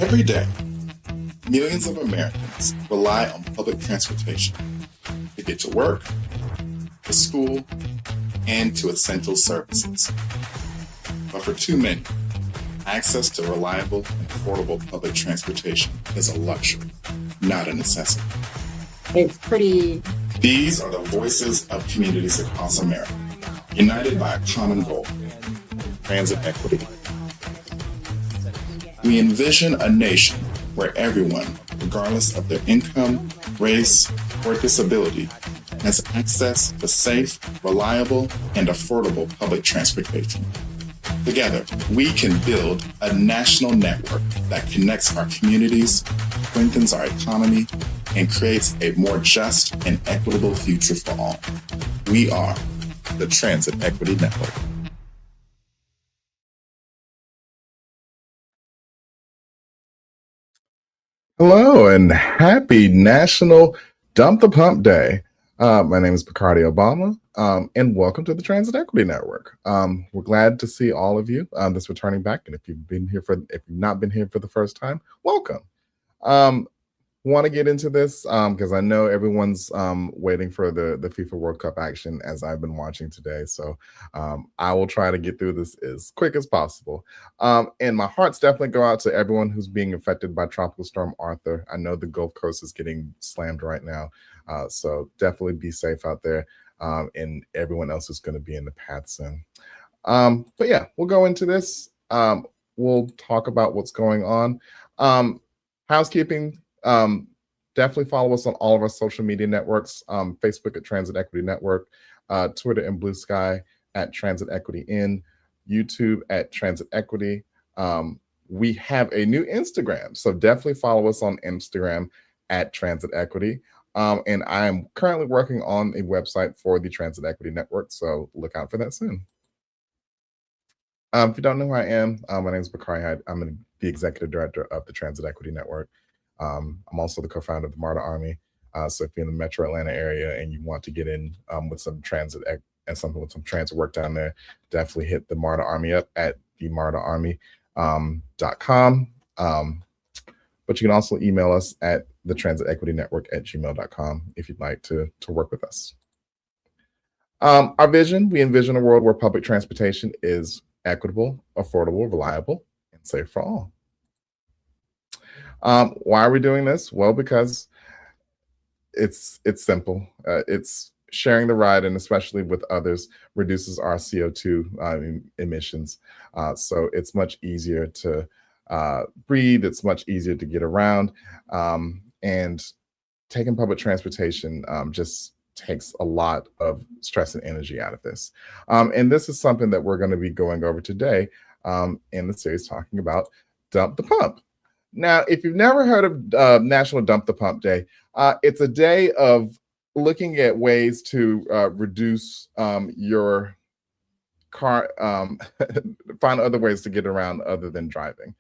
Every day, millions of Americans rely on public transportation to get to work, to school, and to essential services. But for too many, access to reliable and affordable public transportation is a luxury, not a necessity. It's pretty... These are the voices of communities across America, united by a common goal: transit equity. We envision a nation where everyone, regardless of their income, race, or disability, has access to safe, reliable, and affordable public transportation. Together, we can build a national network that connects our communities, strengthens our economy, and creates a more just and equitable future for all. We are the Transit Equity Network. Hello and happy National Dump the Pump Day. My name is Bacardi Obama, and welcome to the Transit Equity Network. We're glad to see all of you that's returning back, and if you've not been here for the first time, welcome. Want to get into this because I know everyone's waiting for the FIFA World Cup action, as I've been watching today. So I will try to get through this as quick as possible. And my hearts definitely go out to everyone who's being affected by Tropical Storm Arthur. I know the Gulf Coast is getting slammed right now. So definitely be safe out there, and everyone else is going to be in the path soon. But yeah, we'll go into this. We'll talk about what's going on. Housekeeping. Definitely follow us on all of our social media networks, Facebook at Transit Equity Network, Twitter and Blue Sky at Transit Equity In, YouTube at Transit Equity. We have a new Instagram, so definitely follow us on Instagram at Transit Equity. And I am currently working on a website for the Transit Equity Network, so look out for that soon. If you don't know who I am, my name is Bakari. I'm the executive director of the Transit Equity Network. I'm also the co-founder of the MARTA Army. So if you're in the Metro Atlanta area and you want to get in with some transit and something with some transit work down there, definitely hit the MARTA Army up at themartaarmy.com. But you can also email us at thetransitequitynetwork@gmail.com if you'd like to work with us. Our vision: we envision a world where public transportation is equitable, affordable, reliable, and safe for all. Why are we doing this? Well, because it's simple. It's sharing the ride, and especially with others, reduces our CO2 emissions. So it's much easier to breathe. It's much easier to get around. And taking public transportation just takes a lot of stress and energy out of this. And this is something that we're going to be going over today in the series, talking about Dump the Pump. Now, if you've never heard of National Dump the Pump Day, it's a day of looking at ways to reduce your car, find other ways to get around other than driving.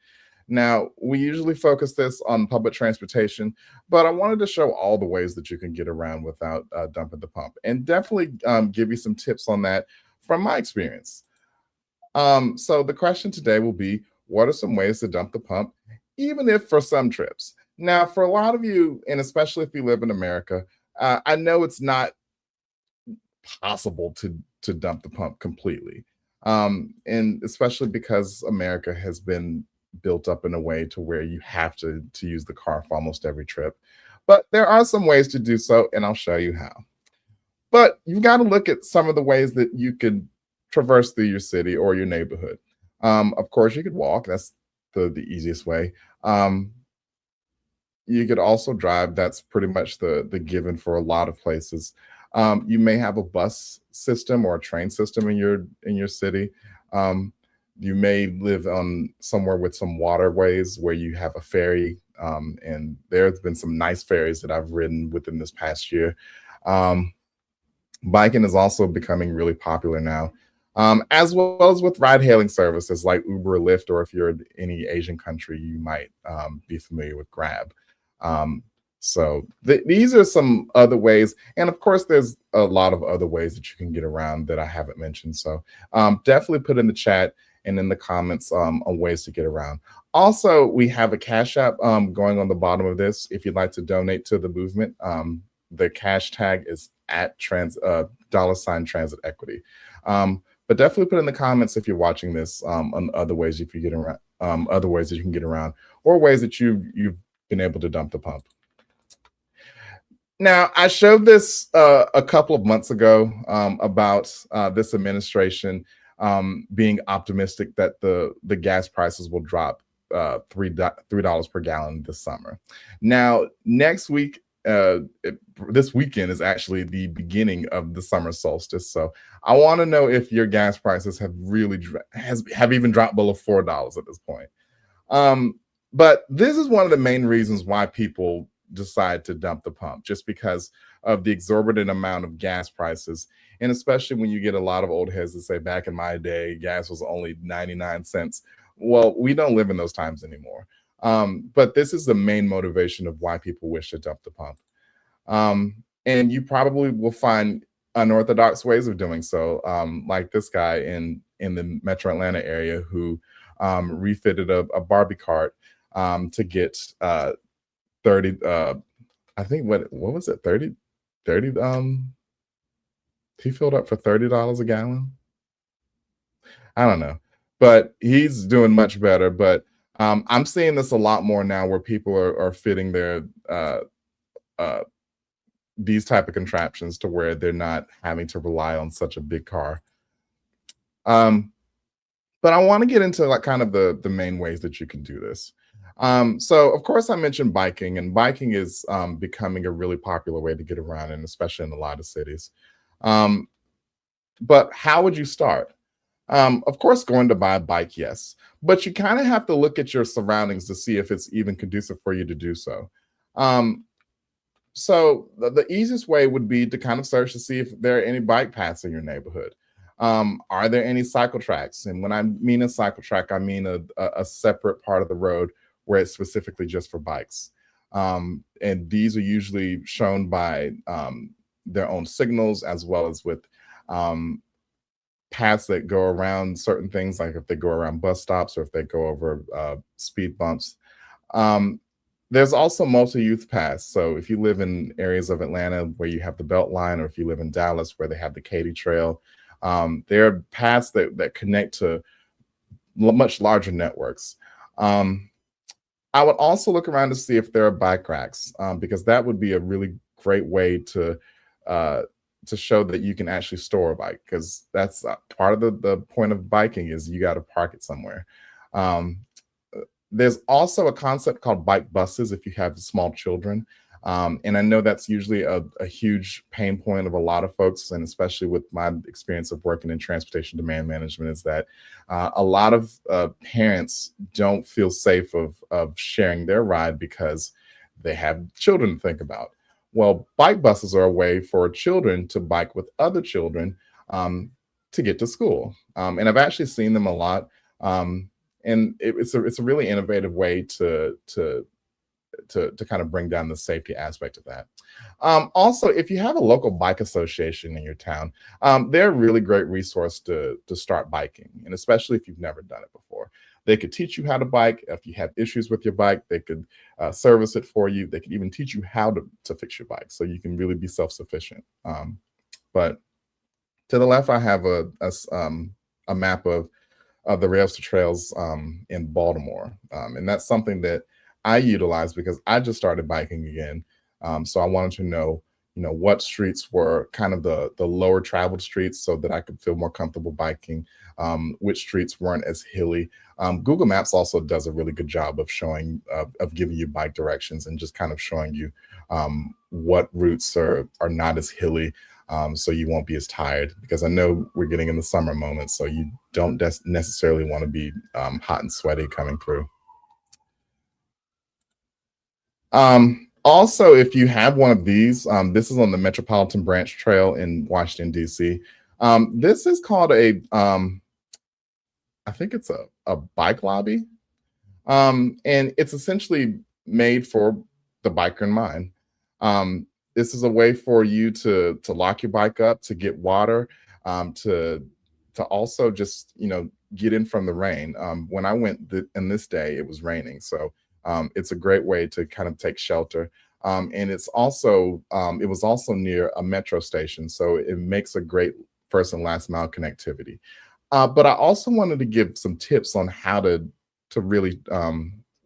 Now, we usually focus this on public transportation, but I wanted to show all the ways that you can get around without dumping the pump, and definitely give you some tips on that from my experience. So the question today will be, what are some ways to dump the pump, even if for some trips? Now, for a lot of you, and especially if you live in America, I know it's not possible to dump the pump completely. And especially because America has been built up in a way to where you have to use the car for almost every trip. But there are some ways to do so, and I'll show you how. But you've got to look at some of the ways that you could traverse through your city or your neighborhood. Of course, you could walk. That's the easiest way. You could also drive. That's pretty much the given for a lot of places. You may have a bus system or a train system in your city. You may live on somewhere with some waterways where you have a ferry, and there's been some nice ferries that I've ridden within this past year. Biking is also becoming really popular now, as well as with ride-hailing services like Uber or Lyft, or if you're in any Asian country, you might be familiar with Grab. So these are some other ways. And of course, there's a lot of other ways that you can get around that I haven't mentioned. So definitely put in the chat and in the comments on ways to get around. Also, we have a Cash App going on the bottom of this. If you'd like to donate to the movement, the cash tag is at $transit equity. But definitely put in the comments if you're watching this on other ways if you get around, other ways that you can get around, or ways that you've been able to dump the pump. Now, I showed this a couple of months ago about this administration being optimistic that the gas prices will drop $3 per gallon this summer. Now, next week, this weekend is actually the beginning of the summer solstice. So I want to know if your gas prices have really have even dropped below $4 at this point. But this is one of the main reasons why people decide to dump the pump, just because of the exorbitant amount of gas prices. And especially when you get a lot of old heads that say, back in my day, gas was only 99 cents. Well, we don't live in those times anymore. But this is the main motivation of why people wish to dump the pump. And you probably will find unorthodox ways of doing so, like this guy in the Metro Atlanta area who refitted a Barbie cart to get 30 I think what was it, 30 he filled up for $30 a gallon. I don't know, but he's doing much better. But I'm seeing this a lot more now where people are fitting their these type of contraptions to where they're not having to rely on such a big car. But I want to get into like kind of the main ways that you can do this. So of course I mentioned biking, and biking is becoming a really popular way to get around, and especially in a lot of cities. But how would you start? Of course, going to buy a bike, yes, but you kind of have to look at your surroundings to see if it's even conducive for you to do so. So the easiest way would be to kind of search to see if there are any bike paths in your neighborhood. Are there any cycle tracks? And when I mean a cycle track, I mean a separate part of the road where it's specifically just for bikes. And these are usually shown by their own signals, as well as with paths that go around certain things, like if they go around bus stops or if they go over speed bumps. There's also multi-use paths. So if you live in areas of Atlanta where you have the Beltline, or if you live in Dallas where they have the Katy Trail, there are paths that connect to much larger networks. I would also look around to see if there are bike racks, because that would be a really great way to show that you can actually store a bike, because that's part of the point of biking is you got to park it somewhere. There's also a concept called bike buses if you have small children. And I know that's usually a huge pain point of a lot of folks, and especially with my experience of working in transportation demand management, is that a lot of parents don't feel safe of sharing their ride because they have children to think about. Well, bike buses are a way for children to bike with other children to get to school. And I've actually seen them a lot. And it's a really innovative way to kind of bring down the safety aspect of that. Also, if you have a local bike association in your town, they're a really great resource to start biking, and especially if you've never done it before. They could teach you how to bike. If you have issues with your bike, they could service it for you. They could even teach you how to fix your bike, so you can really be self-sufficient. But to the left, I have a map of the rails to trails in Baltimore, and that's something that I utilize because I just started biking again. So I wanted to know, what streets were kind of the lower traveled streets so that I could feel more comfortable biking, which streets weren't as hilly. Google Maps also does a really good job of showing, of giving you bike directions and just kind of showing you what routes are not as hilly, so you won't be as tired, because I know we're getting in the summer moment, so you don't necessarily want to be hot and sweaty coming through. Also, if you have one of these, this is on the Metropolitan Branch Trail in Washington, D.C. This is called I think it's a bike lobby. And it's essentially made for the biker in mind. This is a way for you to lock your bike up, to get water, to also just get in from the rain. When I went in this day, it was raining, so it's a great way to kind of take shelter. And it was also near a metro station, so it makes a great first and last mile connectivity. But I also wanted to give some tips on how to really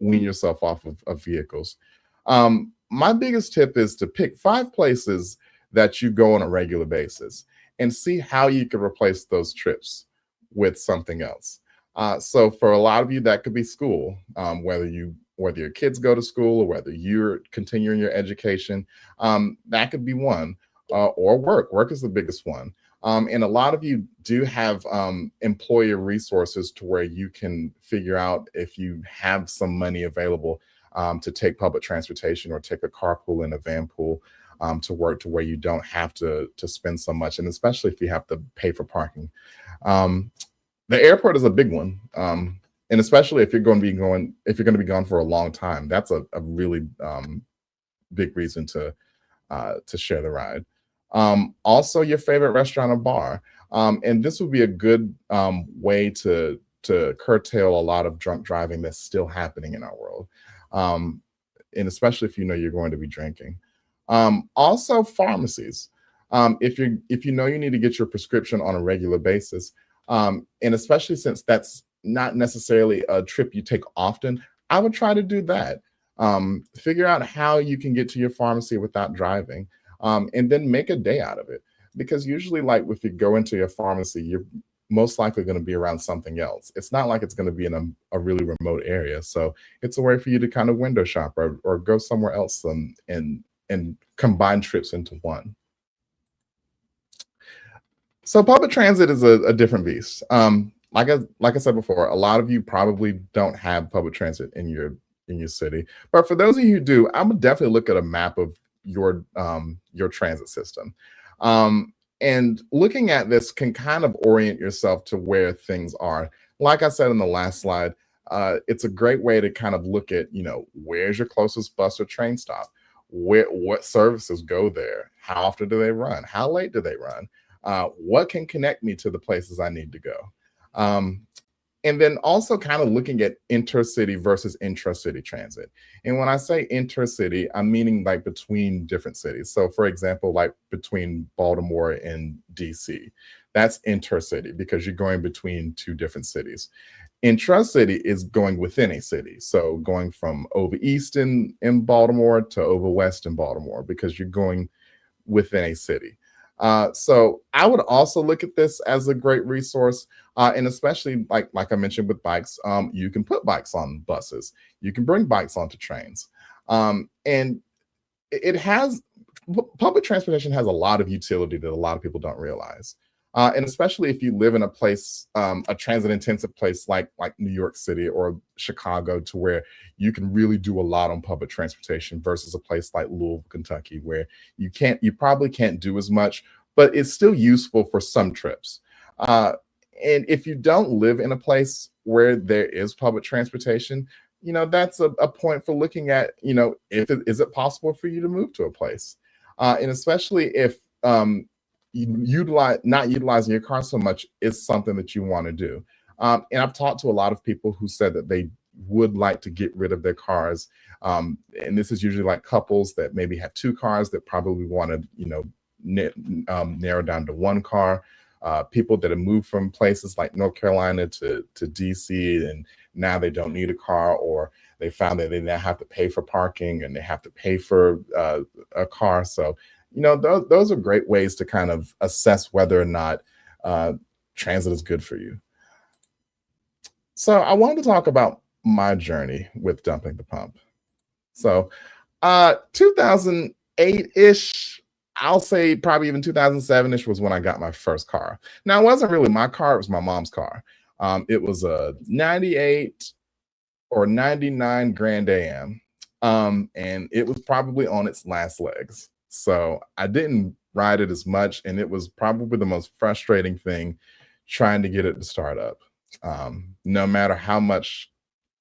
wean yourself off of vehicles. My biggest tip is to pick 5 places that you go on a regular basis and see how you can replace those trips with something else. So for a lot of you, that could be school, whether your kids go to school or whether you're continuing your education. That could be one, or work. Work is the biggest one. And a lot of you do have employer resources to where you can figure out if you have some money available to take public transportation or take a carpool and a van pool to work, to where you don't have to spend so much, and especially if you have to pay for parking. The airport is a big one, and especially if you're going to be gone for a long time, that's a really big reason to share the ride. Also, your favorite restaurant or bar, and this would be a good way to curtail a lot of drunk driving that's still happening in our world, and especially if you're going to be drinking. Also, pharmacies. If you know you need to get your prescription on a regular basis, and especially since that's not necessarily a trip you take often, I would try to do that. Figure out how you can get to your pharmacy without driving, and then make a day out of it. Because usually, like, if you go into your pharmacy, you're most likely going to be around something else. It's not like it's going to be in a really remote area. So it's a way for you to kind of window shop or go somewhere else and combine trips into one. So public transit is a different beast. Like I said before, a lot of you probably don't have public transit in your city. But for those of you who do, I would definitely look at a map of your transit system. And looking at this can kind of orient yourself to where things are. Like I said in the last slide, it's a great way to kind of look at, where's your closest bus or train stop? What services go there? How often do they run? How late do they run? What can connect me to the places I need to go? And then also kind of looking at intercity versus intracity transit. And when I say intercity, I'm meaning like between different cities. So for example, like between Baltimore and DC, that's intercity because you're going between 2 different cities. Intracity is going within a city. So going from over east in Baltimore to over west in Baltimore, because you're going within a city. So I would also look at this as a great resource, and especially like I mentioned with bikes, you can put bikes on buses, you can bring bikes onto trains, and public transportation has a lot of utility that a lot of people don't realize, and especially if you live in a place, a transit-intensive place like New York City or Chicago, to where you can really do a lot on public transportation versus a place like Louisville, Kentucky, where you probably can't do as much, but it's still useful for some trips. And if you don't live in a place where there is public transportation, that's a point for looking at, is it possible for you to move to a place? And especially if not utilizing your car so much is something that you want to do. And I've talked to a lot of people who said that they would like to get rid of their cars. And this is usually like couples that maybe have 2 cars that probably want to, narrow down to 1 car. People that have moved from places like North Carolina to DC, and now they don't need a car, or they found that they now have to pay for parking and they have to pay for a car. So, those are great ways to kind of assess whether or not transit is good for you. So I wanted to talk about my journey with dumping the pump. So 2008-ish, I'll say probably even 2007-ish was when I got my first car. Now, it wasn't really my car, it was my mom's car. It was a 98 or 99 Grand Am. And it was probably on its last legs. So I didn't ride it as much, and it was probably the most frustrating thing trying to get it to start up. No matter how much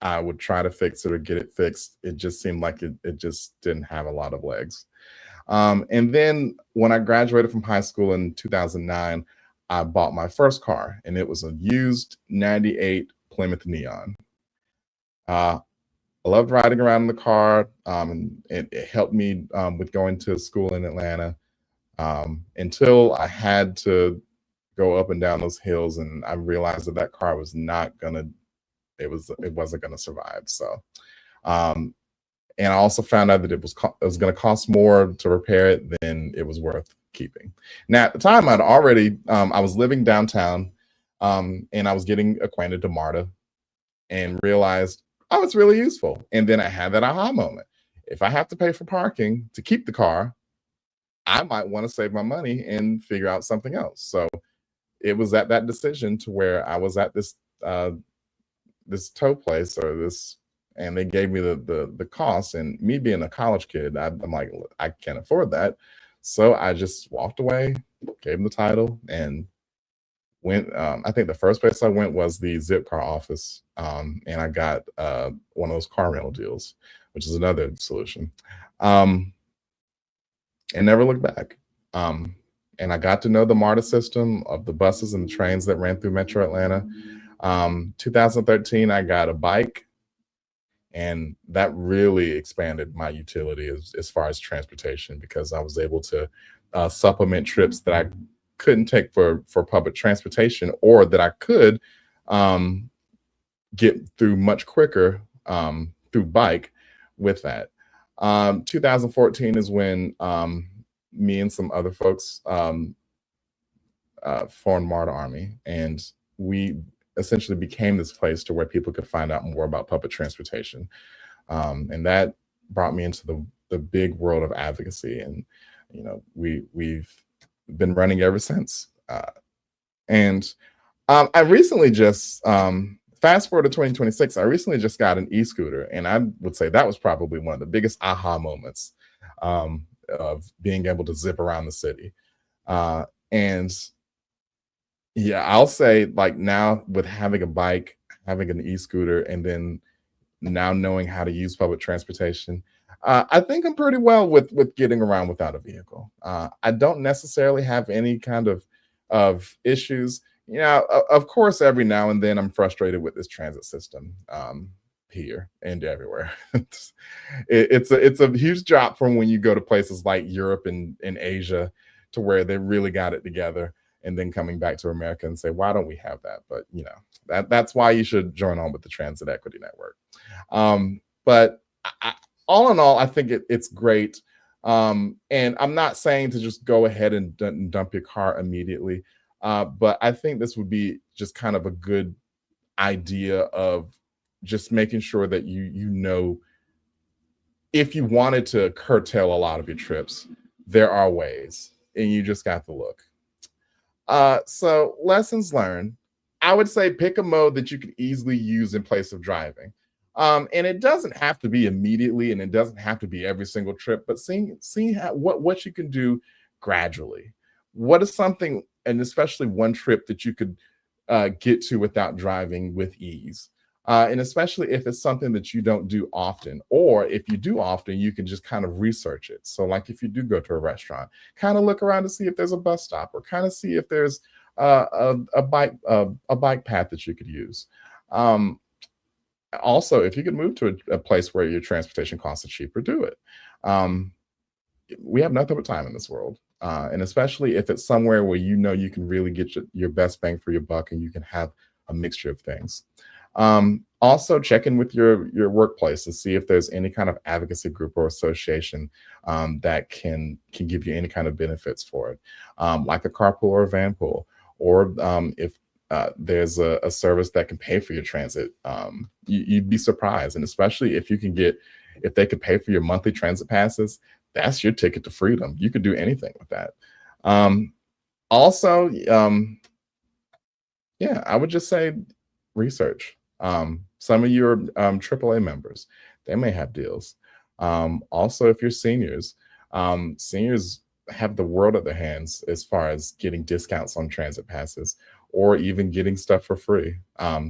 I would try to fix it or get it fixed, it just seemed like it just didn't have a lot of legs. And then when I graduated from high school in 2009, I bought my first car, and it was a used 98 Plymouth Neon. Uh, I loved riding around in the car, and it helped me with going to school in Atlanta, until I had to go up and down those hills, and I realized that that car was not gonna, it wasn't gonna survive. So, um, and I also found out that it was going to cost more to repair it than it was worth keeping. Now, at the time, I was living downtown, and I was getting acquainted to MARTA and realized, oh, it's really useful. And then I had that aha moment. If I have to pay for parking to keep the car, I might want to save my money and figure out something else. So it was at that decision to where I was at this tow place or this, and they gave me the cost. And me being a college kid, I'm like, I can't afford that. So I just walked away, gave them the title, and went. I think the first place I went was the Zipcar office, and I got one of those car rental deals, which is another solution, and never looked back. And I got to know the MARTA system of the buses and the trains that ran through Metro Atlanta. 2013, I got a bike, and that really expanded my utility as far as transportation, because I was able to supplement trips that I couldn't take for public transportation, or that I could get through much quicker through bike with that. 2014 is when me and some other folks formed MARTA Army, and we essentially became this place to where people could find out more about public transportation. And that brought me into the big world of advocacy. And, you know, we've been running ever since. And I recently just, fast forward to 2026, I recently just got an e-scooter. And I would say that was probably one of the biggest aha moments of being able to zip around the city. And yeah, I'll say, like, now with having a bike, having an e-scooter, and then now knowing how to use public transportation, I think I'm pretty well with getting around without a vehicle. I don't necessarily have any kind of issues. You know, of course, every now and then I'm frustrated with this transit system here and everywhere. It's a huge drop from when you go to places like Europe and Asia, to where they really got it together, and then coming back to America and say, why don't we have that? But, you know, that's why you should join on with the Transit Equity Network. But all in all, I think it's great. And I'm not saying to just go ahead and dump your car immediately. But I think this would be just kind of a good idea of just making sure that you know, if you wanted to curtail a lot of your trips, there are ways, and you just got to look. So lessons learned, I would say pick a mode that you can easily use in place of driving. And it doesn't have to be immediately, and it doesn't have to be every single trip, but see what you can do gradually. What is something, and especially one trip, that you could get to without driving with ease? And especially if it's something that you don't do often, or if you do often, you can just kind of research it. So like if you do go to a restaurant, kind of look around to see if there's a bus stop, or kind of see if there's a bike path that you could use. Also, if you could move to a place where your transportation costs are cheaper, do it. We have nothing but time in this world. And especially if it's somewhere where you know you can really get your best bang for your buck, and you can have a mixture of things. Also check in with your workplace and see if there's any kind of advocacy group or association that can give you any kind of benefits for it, like a carpool or a van pool, or if there's a service that can pay for your transit. You'd be surprised. And especially if they could pay for your monthly transit passes, that's your ticket to freedom. You could do anything with that. Also, yeah, I would just say research. Some of your AAA members, they may have deals. Also, if you're seniors, seniors have the world at their hands as far as getting discounts on transit passes, or even getting stuff for free.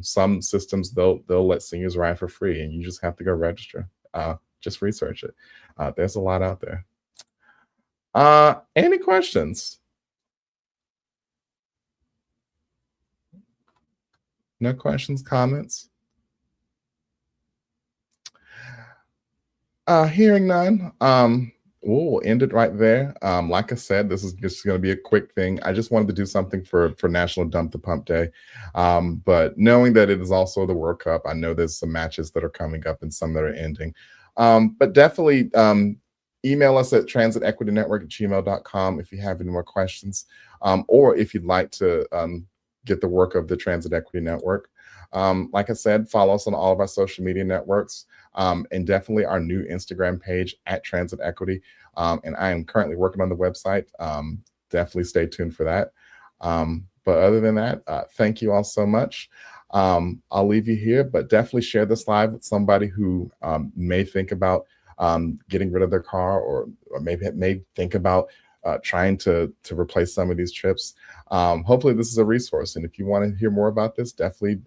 Some systems, they'll let seniors ride for free, and you just have to go register. Just research it. There's a lot out there. Any questions? No questions, comments? Hearing none, we'll end it right there. Like I said, this is just going to be a quick thing. I just wanted to do something for National Dump the Pump Day, but knowing that it is also the World Cup, I know there's some matches that are coming up and some that are ending. But definitely email us at transitequitynetwork@gmail.com if you have any more questions, or if you'd like to get the work of the Transit Equity Network. Like I said, follow us on all of our social media networks, and definitely our new Instagram page at Transit Equity. And I am currently working on the website. Definitely stay tuned for that. But other than that, thank you all so much. I'll leave you here, but definitely share this live with somebody who may think about getting rid of their car, or maybe may think about trying to replace some of these trips. Hopefully this is a resource. And if you want to hear more about this, definitely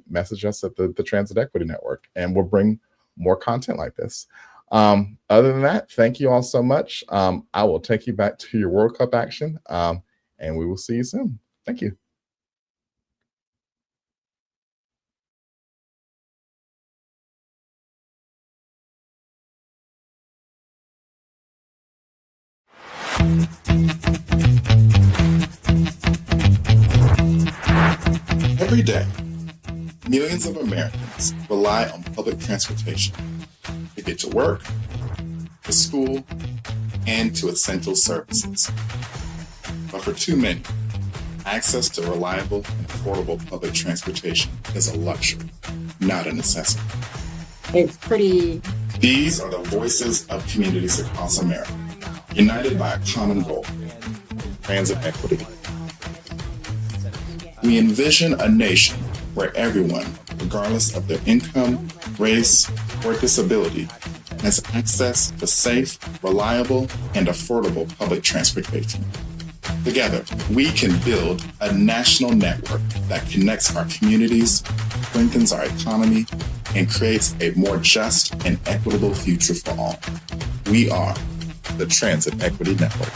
message us at the Transit Equity Network, and we'll bring more content like this. Other than that, thank you all so much. I will take you back to your World Cup action, and we will see you soon. Thank you. Every day, millions of Americans rely on public transportation to get to work, to school, and to essential services. But for too many, access to reliable and affordable public transportation is a luxury, not a necessity. It's pretty. These are the voices of communities across America, united by a common goal: transit equity. We envision a nation where everyone, regardless of their income, race, or disability, has access to safe, reliable, and affordable public transportation. Together, we can build a national network that connects our communities, strengthens our economy, and creates a more just and equitable future for all. We are the Transit Equity Network.